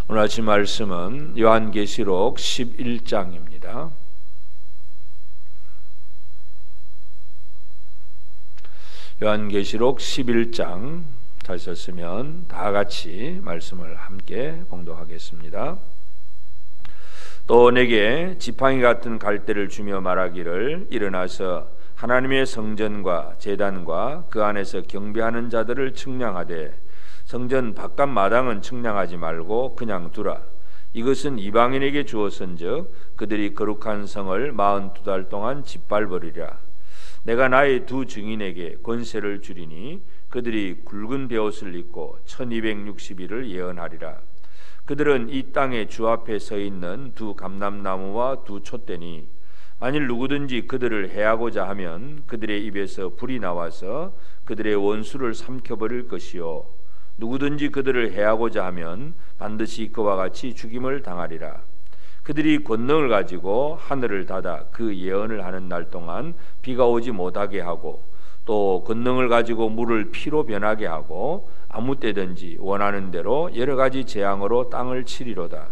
오늘 아침 말씀은 요한계시록 11장입니다. 요한계시록 11장 하셨으면 다 같이 말씀을 함께 봉독하겠습니다. 또 내게 지팡이 같은 갈대를 주며 말하기를 일어나서 하나님의 성전과 제단과 그 안에서 경배하는 자들을 측량하되 성전 바깥 마당은 측량하지 말고 그냥 두라. 이것은 이방인에게 주었은즉 그들이 거룩한 성을 42달 동안 짓밟으리라. 내가 나의 두 증인에게 권세를 주리니 그들이 굵은 베옷을 입고 1260일을 예언하리라. 그들은 이 땅의 주 앞에 서 있는 두 감람나무와 두 촛대니 만일 누구든지 그들을 해하고자 하면 그들의 입에서 불이 나와서 그들의 원수를 삼켜버릴 것이요 누구든지 그들을 해하고자 하면 반드시 그와 같이 죽임을 당하리라. 그들이 권능을 가지고 하늘을 닫아 그 예언을 하는 날 동안 비가 오지 못하게 하고 또 권능을 가지고 물을 피로 변하게 하고 아무 때든지 원하는 대로 여러 가지 재앙으로 땅을 치리로다.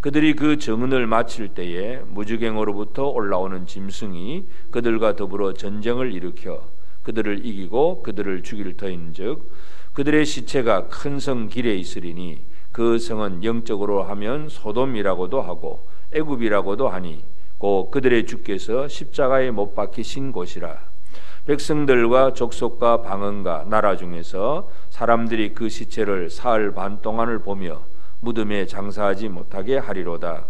그들이 그 정은을 마칠 때에 무주갱으로부터 올라오는 짐승이 그들과 더불어 전쟁을 일으켜 그들을 이기고 그들을 죽일 터인즉 그들의 시체가 큰 성 길에 있으리니 그 성은 영적으로 하면 소돔이라고도 하고 애굽이라고도 하니 곧 그들의 주께서 십자가에 못 박히신 곳이라. 백성들과 족속과 방언과 나라 중에서 사람들이 그 시체를 사흘 반 동안을 보며 무덤에 장사하지 못하게 하리로다.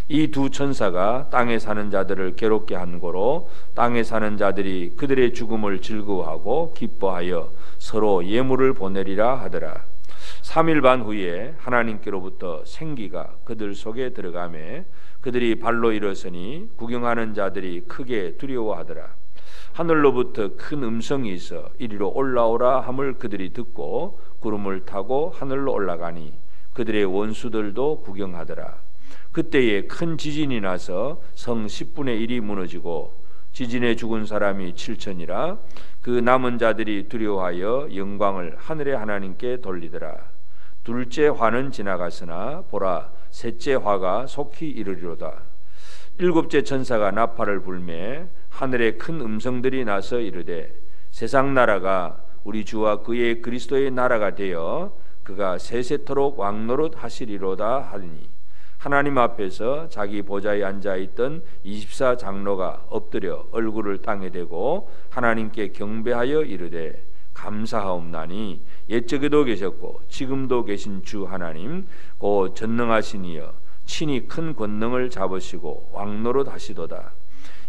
이 두 천사가 땅에 사는 자들을 괴롭게 한 고로 땅에 사는 자들이 그들의 죽음을 즐거워하고 기뻐하여 서로 예물을 보내리라 하더라. 3일 반 후에 하나님께로부터 생기가 그들 속에 들어가매 그들이 발로 일어서니 구경하는 자들이 크게 두려워하더라. 하늘로부터 큰 음성이 있어 이리로 올라오라 함을 그들이 듣고 구름을 타고 하늘로 올라가니 그들의 원수들도 구경하더라. 그때에 큰 지진이 나서 성 10분의 1이 무너지고 지진에 죽은 사람이 7천이라. 그 남은 자들이 두려워하여 영광을 하늘의 하나님께 돌리더라. 둘째 화는 지나갔으나 보라 셋째 화가 속히 이르리로다. 일곱째 천사가 나팔을 불매 하늘에 큰 음성들이 나서 이르되 세상 나라가 우리 주와 그의 그리스도의 나라가 되어 그가 세세토록 왕노릇 하시리로다 하리니 하나님 앞에서 자기 보좌에 앉아있던 24장로가 엎드려 얼굴을 땅에 대고 하나님께 경배하여 이르되 감사하옵나니 옛적에도 계셨고 지금도 계신 주 하나님 곧 전능하신 이여 친히 큰 권능을 잡으시고 왕노릇 하시도다.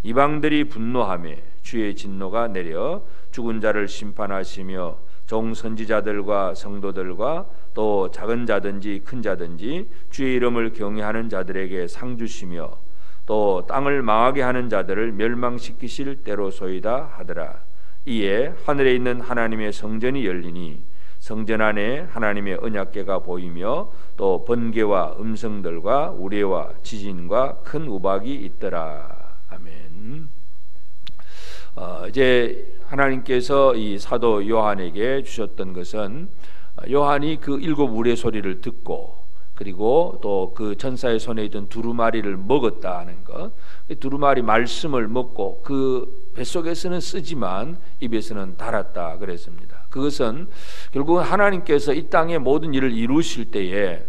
이방들이 분노하며 주의 진노가 내려 죽은 자를 심판하시며 종 선지자들과 성도들과 또 작은 자든지 큰 자든지 주의 이름을 경외하는 자들에게 상 주시며 또 땅을 망하게 하는 자들을 멸망시키실 때로소이다 하더라. 이에 하늘에 있는 하나님의 성전이 열리니 성전 안에 하나님의 언약궤가 보이며 또 번개와 음성들과 우레와 지진과 큰 우박이 있더라. 아멘. 이제 하나님께서 이 사도 요한에게 주셨던 것은 요한이 그 일곱 우레 소리를 듣고 그리고 또 그 천사의 손에 있던 두루마리를 먹었다 하는 것. 두루마리 말씀을 먹고 그 뱃속에서는 쓰지만 입에서는 달았다 그랬습니다. 그것은 결국은 하나님께서 이 땅의 모든 일을 이루실 때에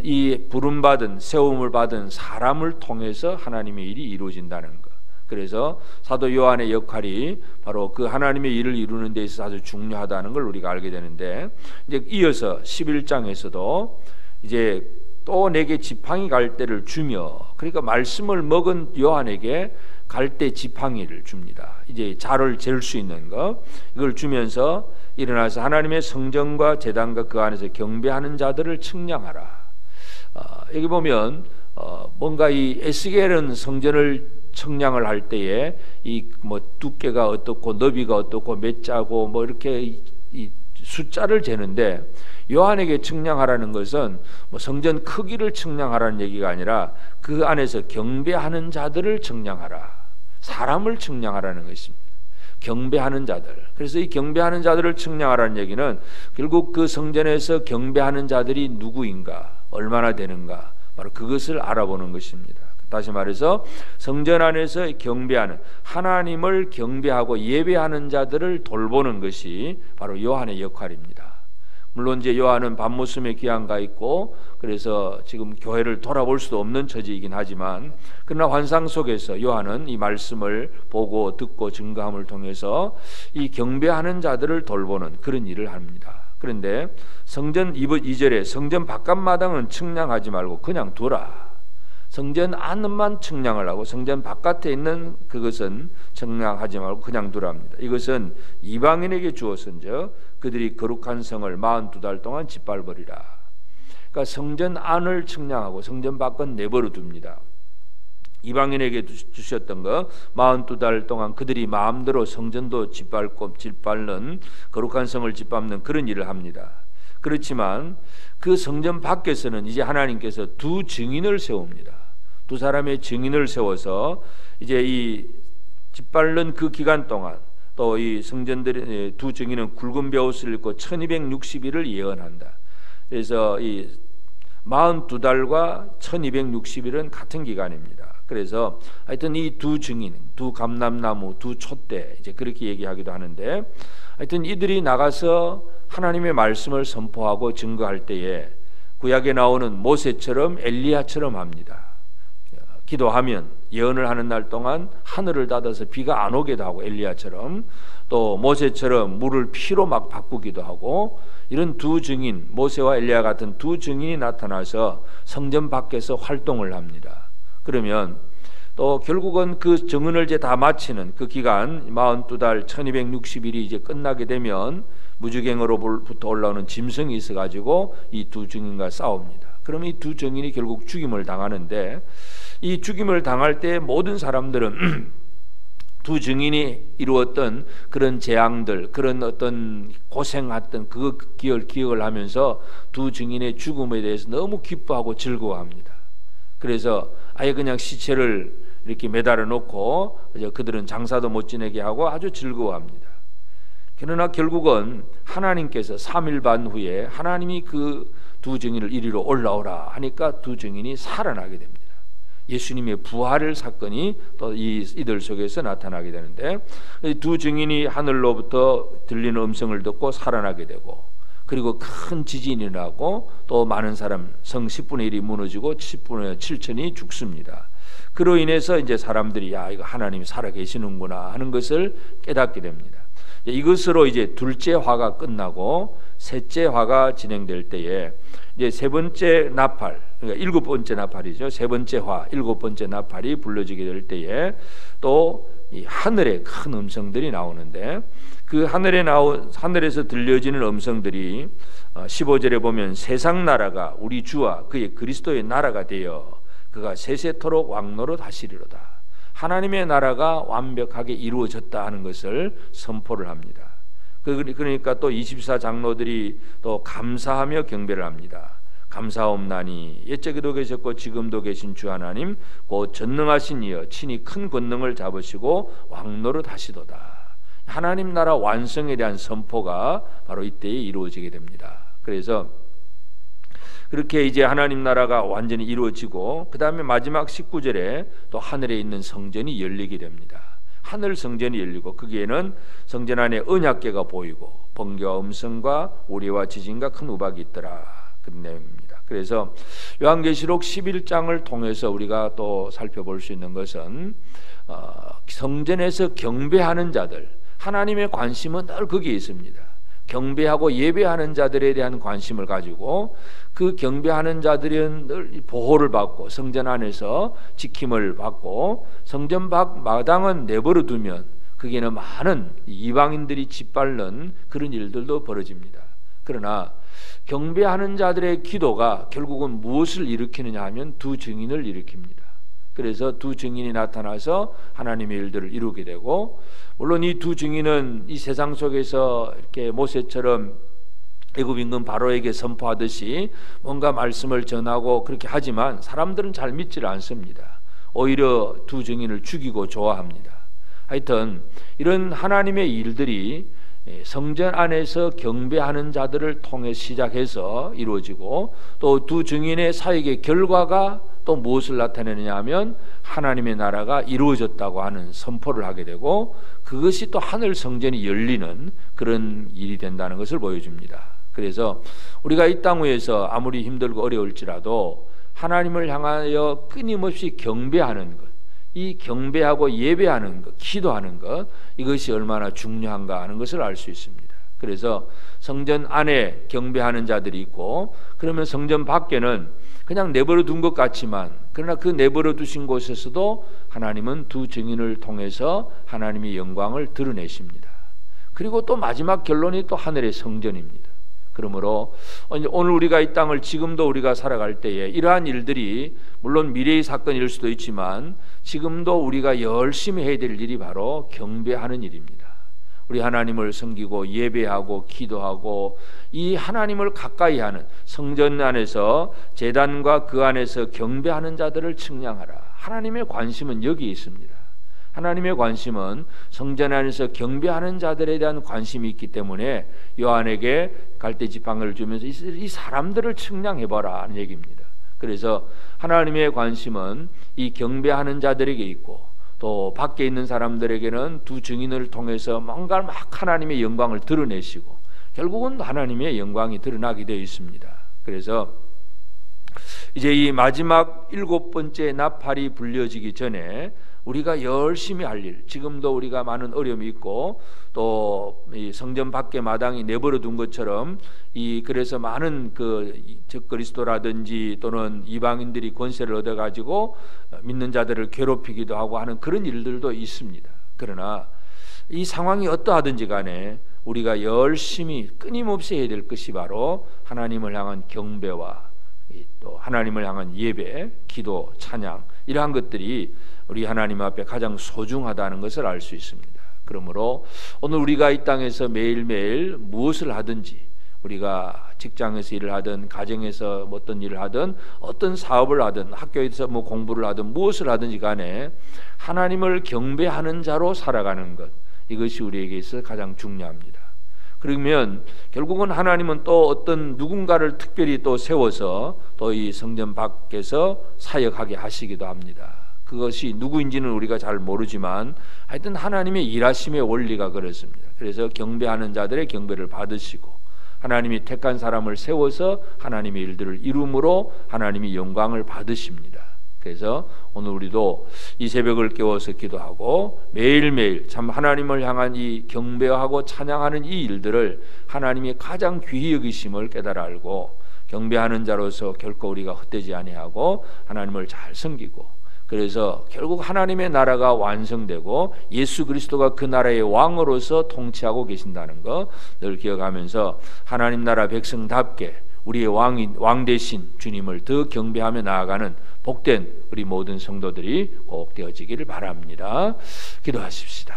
이 부름받은 세움을 받은 사람을 통해서 하나님의 일이 이루어진다는 것. 그래서 사도 요한의 역할이 바로 그 하나님의 일을 이루는 데 있어서 아주 중요하다는 걸 우리가 알게 되는데 이제 이어서 11장에서도 이제 또 내게 지팡이 갈대를 주며 그러니까 말씀을 먹은 요한에게 갈대 지팡이를 줍니다. 이제 자를 잴 수 있는 것 이걸 주면서 일어나서 하나님의 성전과 제단과 그 안에서 경배하는 자들을 측량하라. 여기 보면 뭔가 이 에스겔은 성전을 측량을 할 때에 이 뭐 두께가 어떻고 너비가 어떻고 몇 자고 뭐 이렇게 이 숫자를 재는데 요한에게 측량하라는 것은 뭐 성전 크기를 측량하라는 얘기가 아니라 그 안에서 경배하는 자들을 측량하라. 사람을 측량하라는 것입니다. 경배하는 자들. 그래서 이 경배하는 자들을 측량하라는 얘기는 결국 그 성전에서 경배하는 자들이 누구인가? 얼마나 되는가, 바로 그것을 알아보는 것입니다. 다시 말해서 성전 안에서 경배하는, 하나님을 경배하고 예배하는 자들을 돌보는 것이 바로 요한의 역할입니다. 물론 이제 요한은 밤모섬에 귀환가 있고 그래서 지금 교회를 돌아볼 수도 없는 처지이긴 하지만, 그러나 환상 속에서 요한은 이 말씀을 보고 듣고 증거함을 통해서 이 경배하는 자들을 돌보는 그런 일을 합니다. 그런데 성전 2절에 성전 바깥마당은 측량하지 말고 그냥 두라. 성전 안만 측량을 하고 성전 바깥에 있는 그것은 측량하지 말고 그냥 두랍니다. 이것은 이방인에게 주었은즉 그들이 거룩한 성을 42달 동안 짓밟으리라. 그러니까 성전 안을 측량하고 성전 밖은 내버려 둡니다. 이방인에게 주셨던 거 42달 동안 그들이 마음대로 성전도 짓밟는 거룩한 성을 짓밟는 그런 일을 합니다. 그렇지만 그 성전 밖에서는 이제 하나님께서 두 증인을 세웁니다. 두 사람의 증인을 세워서 이제 이 짓밟는 그 기간 동안 또 이 성전들의 두 증인은 굵은 벼옷을 입고 1260일을 예언한다. 그래서 이 42달과 1260일은 같은 기간입니다. 그래서 하여튼 이 두 증인, 두 감람나무, 두 촛대, 이제 그렇게 얘기하기도 하는데, 하여튼 이들이 나가서 하나님의 말씀을 선포하고 증거할 때에 구약에 나오는 모세처럼 엘리야처럼 합니다. 기도하면 예언을 하는 날 동안 하늘을 닫아서 비가 안 오게도 하고, 엘리야처럼 또 모세처럼 물을 피로 막 바꾸기도 하고, 이런 두 증인, 모세와 엘리야 같은 두 증인이 나타나서 성전 밖에서 활동을 합니다. 그러면 또 결국은 그 증언을 이제 다 마치는 그 기간 42달 1260일이 이제 끝나게 되면 무주갱으로부터 올라오는 짐승이 있어가지고 이 두 증인과 싸웁니다. 그럼 이 두 증인이 결국 죽임을 당하는데, 이 죽임을 당할 때 모든 사람들은 두 증인이 이루었던 그런 재앙들, 그런 어떤 고생했던 그 기억을 하면서 두 증인의 죽음에 대해서 너무 기뻐하고 즐거워합니다. 그래서 아예 그냥 시체를 이렇게 매달아 놓고 그들은 장사도 못 지내게 하고 아주 즐거워합니다. 그러나 결국은 하나님께서 3일 반 후에 하나님이 그 두 증인을 이리로 올라오라 하니까 두 증인이 살아나게 됩니다. 예수님의 부활의 사건이 또 이들 속에서 나타나게 되는데, 두 증인이 하늘로부터 들리는 음성을 듣고 살아나게 되고, 그리고 큰 지진이 나고 또 많은 사람, 성 10분의 1이 무너지고 10분의 7천이 죽습니다. 그로 인해서 이제 사람들이 야, 이거 하나님이 살아계시는구나 하는 것을 깨닫게 됩니다. 이것으로 이제 둘째 화가 끝나고 셋째 화가 진행될 때에 이제 세 번째 나팔, 그러니까 일곱 번째 나팔이죠. 세 번째 화, 일곱 번째 나팔이 불러지게 될 때에 또 이 하늘에 큰 음성들이 나오는데, 그 하늘에서 들려지는 음성들이 15절에 보면 세상 나라가 우리 주와 그의 그리스도의 나라가 되어 그가 세세토록 왕노릇 하시리로다. 하나님의 나라가 완벽하게 이루어졌다 하는 것을 선포를 합니다. 그러니까 또 24장로들이 또 감사하며 경배를 합니다. 감사옵나니 옛적에도 계셨고 지금도 계신 주 하나님 곧 전능하신 이여 친히 큰 권능을 잡으시고 왕노릇 하시도다. 하나님 나라 완성에 대한 선포가 바로 이때에 이루어지게 됩니다. 그래서 그렇게 이제 하나님 나라가 완전히 이루어지고, 그 다음에 마지막 19절에 또 하늘에 있는 성전이 열리게 됩니다. 하늘 성전이 열리고 거기에는 성전 안에 언약궤가 보이고 번개와 음성과 우레와 지진과 큰 우박이 있더라, 그런 내용입니다. 그래서 요한계시록 11장을 통해서 우리가 또 살펴볼 수 있는 것은 성전에서 경배하는 자들, 하나님의 관심은 늘 거기에 있습니다. 경배하고 예배하는 자들에 대한 관심을 가지고, 그 경배하는 자들은 늘 보호를 받고 성전 안에서 지킴을 받고, 성전 밖 마당은 내버려 두면 거기에는 많은 이방인들이 짓밟는 그런 일들도 벌어집니다. 그러나 경배하는 자들의 기도가 결국은 무엇을 일으키느냐 하면 두 증인을 일으킵니다. 그래서 두 증인이 나타나서 하나님의 일들을 이루게 되고, 물론 이 두 증인은 이 세상 속에서 이렇게 모세처럼 애굽 임금 바로에게 선포하듯이 뭔가 말씀을 전하고 그렇게 하지만 사람들은 잘 믿지를 않습니다. 오히려 두 증인을 죽이고 좋아합니다. 하여튼 이런 하나님의 일들이 성전 안에서 경배하는 자들을 통해 시작해서 이루어지고, 또 두 증인의 사역의 결과가 또 무엇을 나타내느냐 하면 하나님의 나라가 이루어졌다고 하는 선포를 하게 되고, 그것이 또 하늘 성전이 열리는 그런 일이 된다는 것을 보여줍니다. 그래서 우리가 이 땅 위에서 아무리 힘들고 어려울지라도 하나님을 향하여 끊임없이 경배하는 것, 이 경배하고 예배하는 것, 기도하는 것, 이것이 얼마나 중요한가 하는 것을 알 수 있습니다. 그래서 성전 안에 경배하는 자들이 있고, 그러면 성전 밖에는 그냥 내버려 둔 것 같지만, 그러나 그 내버려 두신 곳에서도 하나님은 두 증인을 통해서 하나님의 영광을 드러내십니다. 그리고 또 마지막 결론이 또 하늘의 성전입니다. 그러므로 오늘 우리가 이 땅을 지금도 우리가 살아갈 때에 이러한 일들이 물론 미래의 사건일 수도 있지만, 지금도 우리가 열심히 해야 될 일이 바로 경배하는 일입니다. 우리 하나님을 섬기고 예배하고 기도하고, 이 하나님을 가까이 하는 성전 안에서 제단과 그 안에서 경배하는 자들을 측량하라. 하나님의 관심은 여기 있습니다. 하나님의 관심은 성전 안에서 경배하는 자들에 대한 관심이 있기 때문에 요한에게 갈대 지팡이를 주면서 이 사람들을 측량해봐라 하는 얘기입니다. 그래서 하나님의 관심은 이 경배하는 자들에게 있고, 또 밖에 있는 사람들에게는 두 증인을 통해서 뭔가 막 하나님의 영광을 드러내시고, 결국은 하나님의 영광이 드러나게 되어 있습니다. 그래서 이제 이 마지막 7번째 나팔이 불려지기 전에 우리가 열심히 할 일, 지금도 우리가 많은 어려움이 있고, 또 이 성전 밖에 마당이 내버려 둔 것처럼 그래서 많은 적그리스도라든지 또는 이방인들이 권세를 얻어 가지고 믿는 자들을 괴롭히기도 하고 하는 그런 일들도 있습니다. 그러나 이 상황이 어떠하든지 간에 우리가 열심히 끊임없이 해야 될 것이 바로 하나님을 향한 경배와 또 하나님을 향한 예배, 기도, 찬양, 이러한 것들이 우리 하나님 앞에 가장 소중하다는 것을 알 수 있습니다. 그러므로 오늘 우리가 이 땅에서 매일매일 무엇을 하든지, 우리가 직장에서 일을 하든 가정에서 어떤 일을 하든 어떤 사업을 하든 학교에서 공부를 하든 무엇을 하든지 간에 하나님을 경배하는 자로 살아가는 것, 이것이 우리에게 있어 가장 중요합니다. 그러면 결국은 하나님은 또 어떤 누군가를 특별히 또 세워서 또 이 성전 밖에서 사역하게 하시기도 합니다. 그것이 누구인지는 우리가 잘 모르지만 하여튼 하나님의 일하심의 원리가 그렇습니다. 그래서 경배하는 자들의 경배를 받으시고, 하나님이 택한 사람을 세워서 하나님의 일들을 이룸으로 하나님이 영광을 받으십니다. 그래서 오늘 우리도 이 새벽을 깨워서 기도하고 매일매일 참 하나님을 향한 이 경배하고 찬양하는 이 일들을 하나님이 가장 귀히 여기심을 깨달아 알고, 경배하는 자로서 결코 우리가 헛되지 아니하고 하나님을 잘 섬기고, 그래서 결국 하나님의 나라가 완성되고 예수 그리스도가 그 나라의 왕으로서 통치하고 계신다는 거 늘 기억하면서 하나님 나라 백성답게 우리의 왕 대신 주님을 더 경배하며 나아가는 복된 우리 모든 성도들이 꼭 되어지기를 바랍니다. 기도하십시다.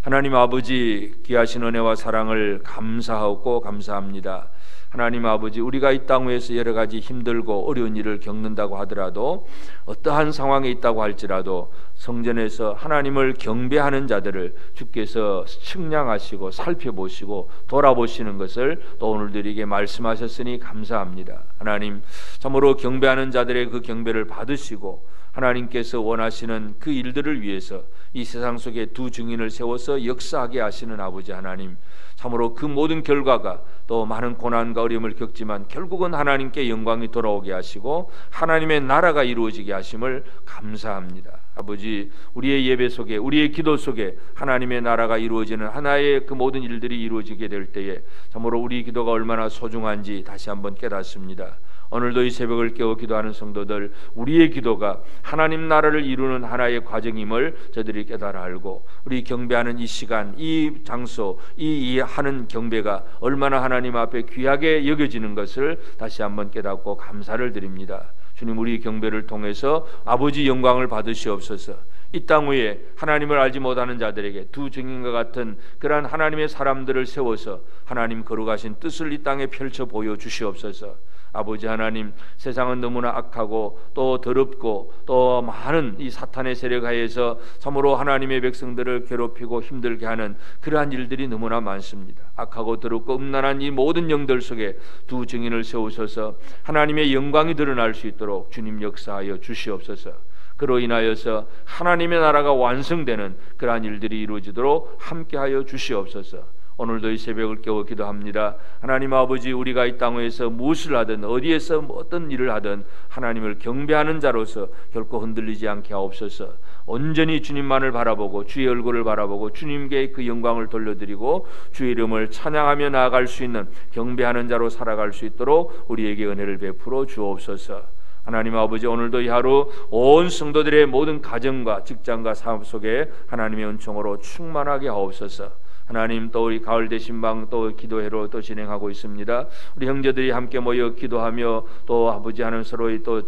하나님 아버지, 귀하신 은혜와 사랑을 감사하고 감사합니다. 하나님 아버지, 우리가 이 땅 위에서 여러 가지 힘들고 어려운 일을 겪는다고 하더라도, 어떠한 상황에 있다고 할지라도 성전에서 하나님을 경배하는 자들을 주께서 측량하시고 살펴보시고 돌아보시는 것을 또 오늘도 우리에게 말씀하셨으니 감사합니다. 하나님, 참으로 경배하는 자들의 그 경배를 받으시고 하나님께서 원하시는 그 일들을 위해서 이 세상 속에 두 증인을 세워서 역사하게 하시는 아버지 하나님, 참으로 그 모든 결과가 또 많은 고난과 어려움을 겪지만 결국은 하나님께 영광이 돌아오게 하시고 하나님의 나라가 이루어지게 하심을 감사합니다. 아버지, 우리의 예배 속에, 우리의 기도 속에 하나님의 나라가 이루어지는 하나의 그 모든 일들이 이루어지게 될 때에 참으로 우리 기도가 얼마나 소중한지 다시 한번 깨닫습니다. 오늘도 이 새벽을 깨워 기도하는 성도들, 우리의 기도가 하나님 나라를 이루는 하나의 과정임을 저들이 깨달아 알고, 우리 경배하는 이 시간, 이 장소, 이 하는 경배가 얼마나 하나님 앞에 귀하게 여겨지는 것을 다시 한번 깨닫고 감사를 드립니다. 주님, 우리 경배를 통해서 아버지 영광을 받으시옵소서. 이 땅 위에 하나님을 알지 못하는 자들에게 두 증인과 같은 그러한 하나님의 사람들을 세워서 하나님 거룩하신 뜻을 이 땅에 펼쳐 보여 주시옵소서. 아버지 하나님, 세상은 너무나 악하고 또 더럽고 또 많은 이 사탄의 세력 하에서 참으로 하나님의 백성들을 괴롭히고 힘들게 하는 그러한 일들이 너무나 많습니다. 악하고 더럽고 음란한 이 모든 영들 속에 두 증인을 세우셔서 하나님의 영광이 드러날 수 있도록 주님 역사하여 주시옵소서. 그로 인하여서 하나님의 나라가 완성되는 그러한 일들이 이루어지도록 함께하여 주시옵소서. 오늘도 이 새벽을 깨워 기도합니다. 하나님 아버지, 우리가 이 땅에서 무엇을 하든 어디에서 어떤 일을 하든 하나님을 경배하는 자로서 결코 흔들리지 않게 하옵소서. 온전히 주님만을 바라보고 주의 얼굴을 바라보고 주님께 그 영광을 돌려드리고 주의 이름을 찬양하며 나아갈 수 있는 경배하는 자로 살아갈 수 있도록 우리에게 은혜를 베풀어 주옵소서. 하나님 아버지, 오늘도 이 하루 온 성도들의 모든 가정과 직장과 사업 속에 하나님의 은총으로 충만하게 하옵소서. 하나님, 또 우리 가을 대신방 또 기도회로 또 진행하고 있습니다. 우리 형제들이 함께 모여 기도하며 또 아버지 하는 서로의 또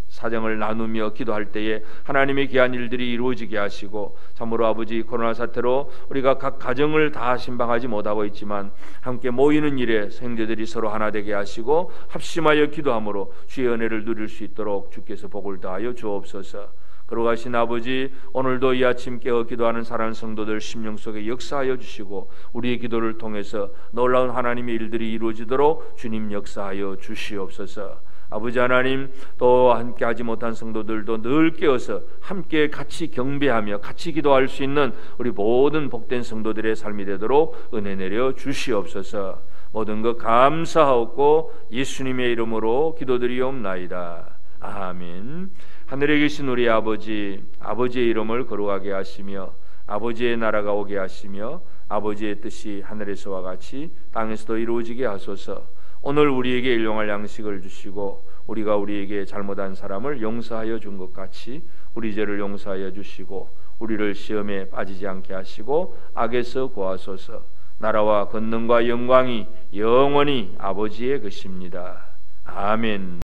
사정을 나누며 기도할 때에 하나님의 귀한 일들이 이루어지게 하시고, 참으로 아버지 코로나 사태로 우리가 각 가정을 다 신방하지 못하고 있지만 함께 모이는 일에 형제들이 서로 하나 되게 하시고 합심하여 기도함으로 주의 은혜를 누릴 수 있도록 주께서 복을 다하여 주옵소서. 걸어가신 아버지, 오늘도 이 아침 깨어 기도하는 사랑하는 성도들 심령 속에 역사하여 주시고 우리의 기도를 통해서 놀라운 하나님의 일들이 이루어지도록 주님 역사하여 주시옵소서. 아버지 하나님, 또 함께 하지 못한 성도들도 늘 깨어서 함께 같이 경배하며 같이 기도할 수 있는 우리 모든 복된 성도들의 삶이 되도록 은혜 내려 주시옵소서. 모든 것 감사하옵고 예수님의 이름으로 기도드리옵나이다. 아멘. 하늘에 계신 우리 아버지, 아버지의 이름을 거룩하게 하시며 아버지의 나라가 오게 하시며 아버지의 뜻이 하늘에서와 같이 땅에서도 이루어지게 하소서. 오늘 우리에게 일용할 양식을 주시고 우리가 우리에게 잘못한 사람을 용서하여 준 것 같이 우리 죄를 용서하여 주시고 우리를 시험에 빠지지 않게 하시고 악에서 구하소서. 나라와 권능과 영광이 영원히 아버지의 것입니다. 아멘.